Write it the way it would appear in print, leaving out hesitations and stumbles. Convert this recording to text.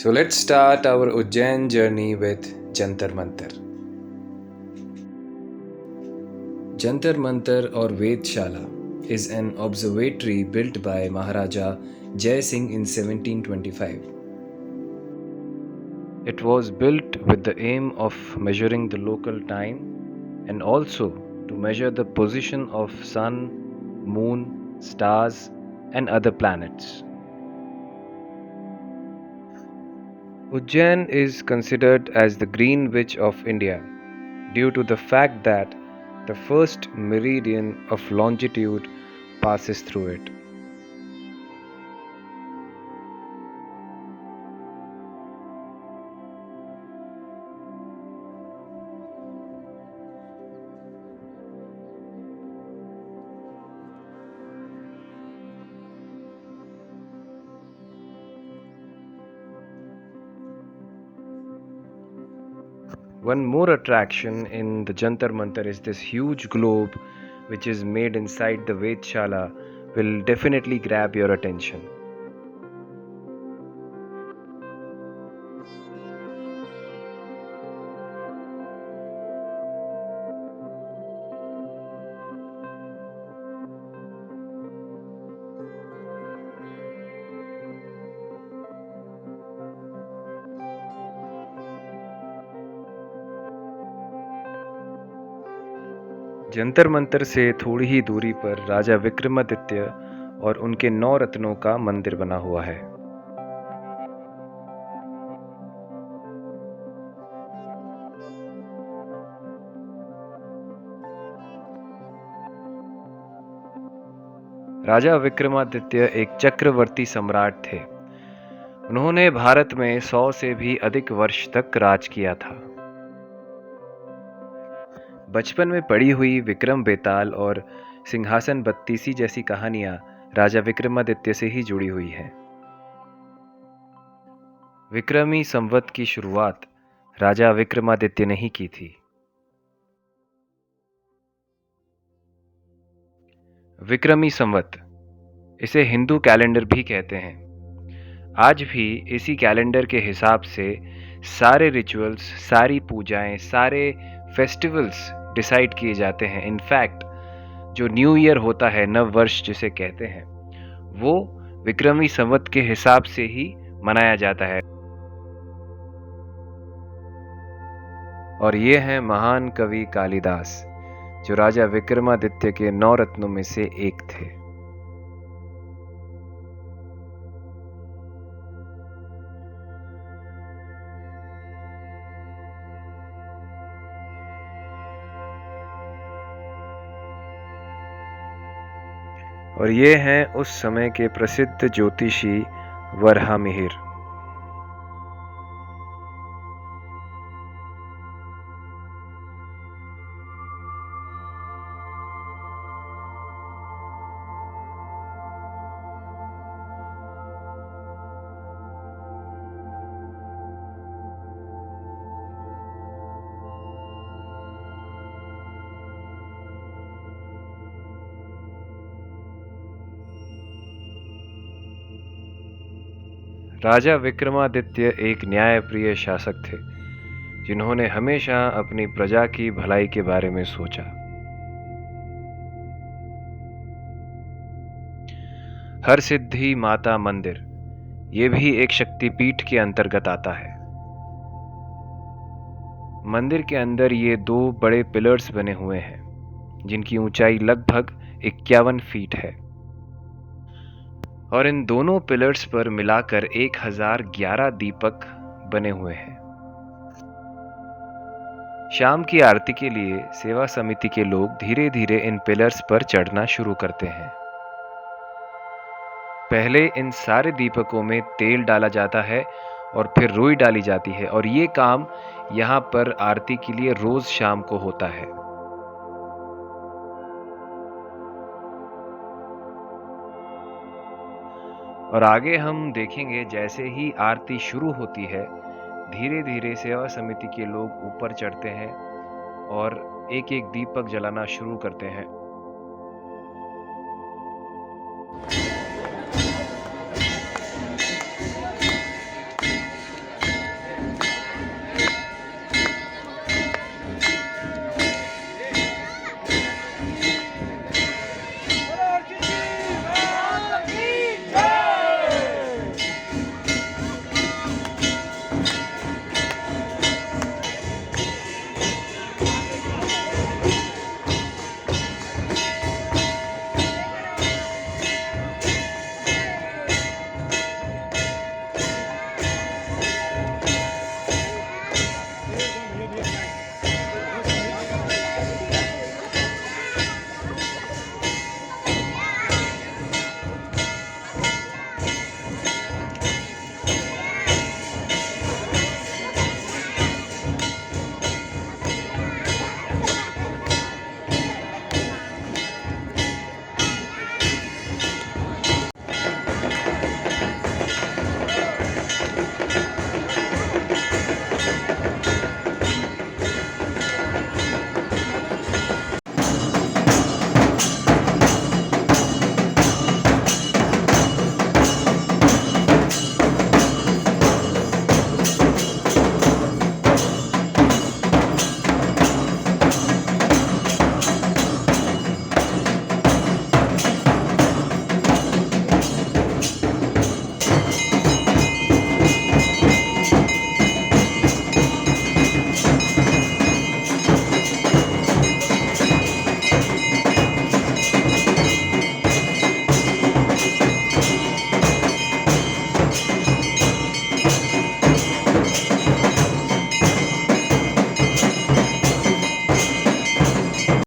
So let's start our Ujjain journey with Jantar Mantar. Jantar Mantar or Vedshala is an observatory built by Maharaja Jai Singh in 1725. It was built with the aim of measuring the local time and also to measure the position of sun, moon, stars and other planets. Ujjain is considered as the Greenwich of India due to the fact that the first meridian of longitude passes through it. One more attraction in the Jantar Mantar is this huge globe which is made inside the Vedshala will definitely grab your attention. Jantar Mantar से थोड़ी ही दूरी पर राजा विक्रमादित्य और उनके 9 रत्नों का मंदिर बना हुआ है। राजा विक्रमादित्य एक चक्रवर्ती सम्राट थे। उन्होंने भारत में 100 से भी अधिक वर्ष तक राज किया था। बचपन में पढ़ी हुई विक्रम बेताल और सिंहासन बत्तीसी जैसी कहानियां राजा विक्रमादित्य से ही जुड़ी हुई हैं। विक्रमी संवत की शुरुआत राजा विक्रमादित्य ने ही की थी। विक्रमी संवत, इसे हिंदू कैलेंडर भी कहते हैं। आज भी इसी कैलेंडर के हिसाब से सारे रिचुअल्स, सारी पूजाएं, सारे फेस्टिवल्स डिसाइड किए जाते हैं। इनफैक्ट जो न्यू ईयर होता है, नव वर्ष जिसे कहते हैं, वो विक्रमी संवत के हिसाब से ही मनाया जाता है। और ये हैं महान कवि कालिदास, जो राजा विक्रमादित्य के 9 रत्नों में से एक थे। और ये हैं उस समय के प्रसिद्ध ज्योतिषी वराहमिहिर। राजा विक्रमादित्य एक न्यायप्रिय शासक थे, जिन्होंने हमेशा अपनी प्रजा की भलाई के बारे में सोचा। हरसिद्धि माता मंदिर, ये भी एक शक्तिपीठ के अंतर्गत आता है। मंदिर के अंदर ये 2 बड़े पिलर्स बने हुए हैं, जिनकी ऊंचाई लगभग 51 फीट है। और इन दोनों पिलर्स पर मिलाकर 1011 दीपक बने हुए हैं। शाम की आरती के लिए सेवा समिति के लोग धीरे धीरे इन पिलर्स पर चढ़ना शुरू करते हैं। पहले इन सारे दीपकों में तेल डाला जाता है और फिर रुई डाली जाती है, और ये काम यहाँ पर आरती के लिए रोज शाम को होता है। और आगे हम देखेंगे, जैसे ही आरती शुरू होती है, धीरे धीरे सेवा समिति के लोग ऊपर चढ़ते हैं और एक एक दीपक जलाना शुरू करते हैं।